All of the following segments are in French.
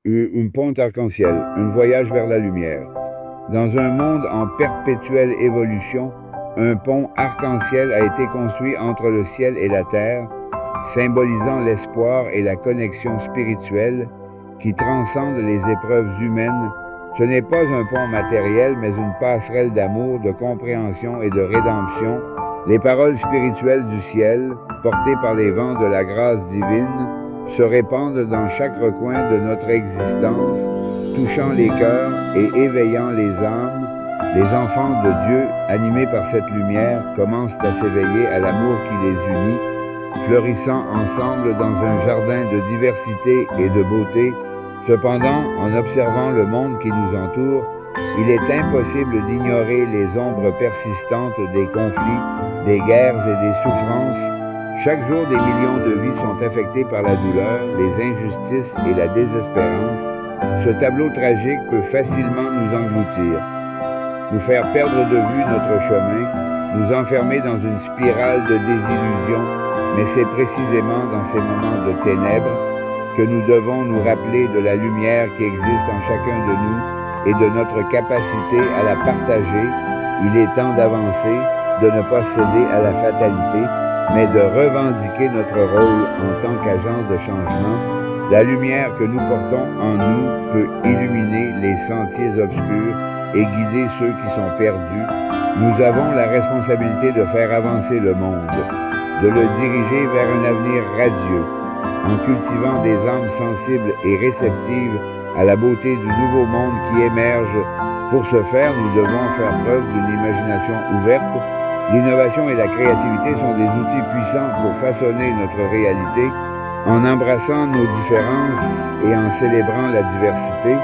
Un pont arc-en-ciel, un voyage vers la lumière. Dans un monde en perpétuelle évolution, un pont arc-en-ciel a été construit entre le ciel et la terre, symbolisant l'espoir et la connexion spirituelle qui transcendent les épreuves humaines. Ce n'est pas un pont matériel, mais une passerelle d'amour, de compréhension et de rédemption. Les paroles spirituelles du ciel, portées par les vents de la grâce divine, se répandent dans chaque recoin de notre existence, touchant les cœurs et éveillant les âmes. Les enfants de Dieu, animés par cette lumière, commencent à s'éveiller à l'amour qui les unit, fleurissant ensemble dans un jardin de diversité et de beauté. Cependant, en observant le monde qui nous entoure, il est impossible d'ignorer les ombres persistantes des conflits, des guerres et des souffrances. Chaque jour, des millions de vies sont affectées par la douleur, les injustices et la désespérance. Ce tableau tragique peut facilement nous engloutir, nous faire perdre de vue notre chemin, nous enfermer dans une spirale de désillusion, mais c'est précisément dans ces moments de ténèbres que nous devons nous rappeler de la lumière qui existe en chacun de nous et de notre capacité à la partager. Il est temps d'avancer, de ne pas céder à la fatalité, mais de revendiquer notre rôle en tant qu'agent de changement. La lumière que nous portons en nous peut illuminer les sentiers obscurs et guider ceux qui sont perdus. Nous avons la responsabilité de faire avancer le monde, de le diriger vers un avenir radieux, en cultivant des âmes sensibles et réceptives à la beauté du nouveau monde qui émerge. Pour ce faire, nous devons faire preuve d'une imagination ouverte. L'innovation et la créativité sont des outils puissants pour façonner notre réalité. En embrassant nos différences et en célébrant la diversité,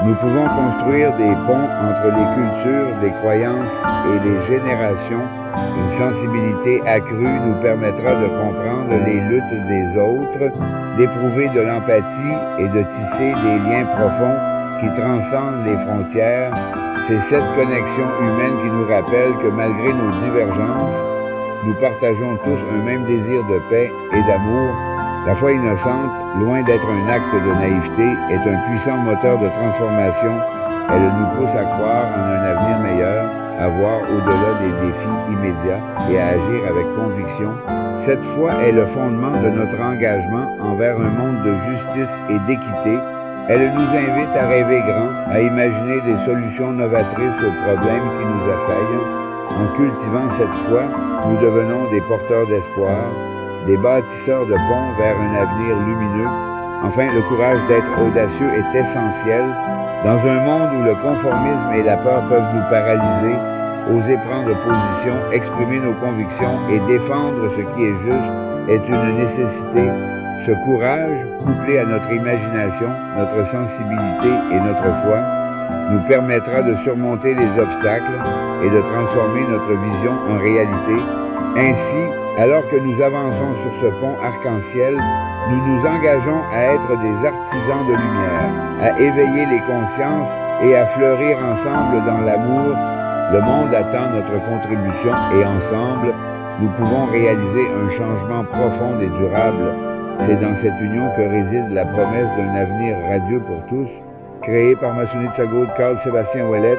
nous pouvons construire des ponts entre les cultures, les croyances et les générations. Une sensibilité accrue nous permettra de comprendre les luttes des autres, d'éprouver de l'empathie et de tisser des liens profonds qui transcendent les frontières. C'est cette connexion humaine qui nous rappelle que malgré nos divergences, nous partageons tous un même désir de paix et d'amour. La foi innocente, loin d'être un acte de naïveté, est un puissant moteur de transformation. Elle nous pousse à croire en un avenir meilleur, à voir au-delà des défis immédiats et à agir avec conviction. Cette foi est le fondement de notre engagement envers un monde de justice et d'équité. Elle nous invite à rêver grand, à imaginer des solutions novatrices aux problèmes qui nous assaillent. En cultivant cette foi, nous devenons des porteurs d'espoir, des bâtisseurs de ponts vers un avenir lumineux. Enfin, le courage d'être audacieux est essentiel. Dans un monde où le conformisme et la peur peuvent nous paralyser, oser prendre position, exprimer nos convictions et défendre ce qui est juste est une nécessité. Ce courage, couplé à notre imagination, notre sensibilité et notre foi, nous permettra de surmonter les obstacles et de transformer notre vision en réalité. Ainsi, alors que nous avançons sur ce pont arc-en-ciel, nous nous engageons à être des artisans de lumière, à éveiller les consciences et à fleurir ensemble dans l'amour. Le monde attend notre contribution et ensemble, nous pouvons réaliser un changement profond et durable. C'est dans cette union que réside la promesse d'un avenir radieux pour tous. Créé par Massouni Tsago, Carl Sébastien Ouellette,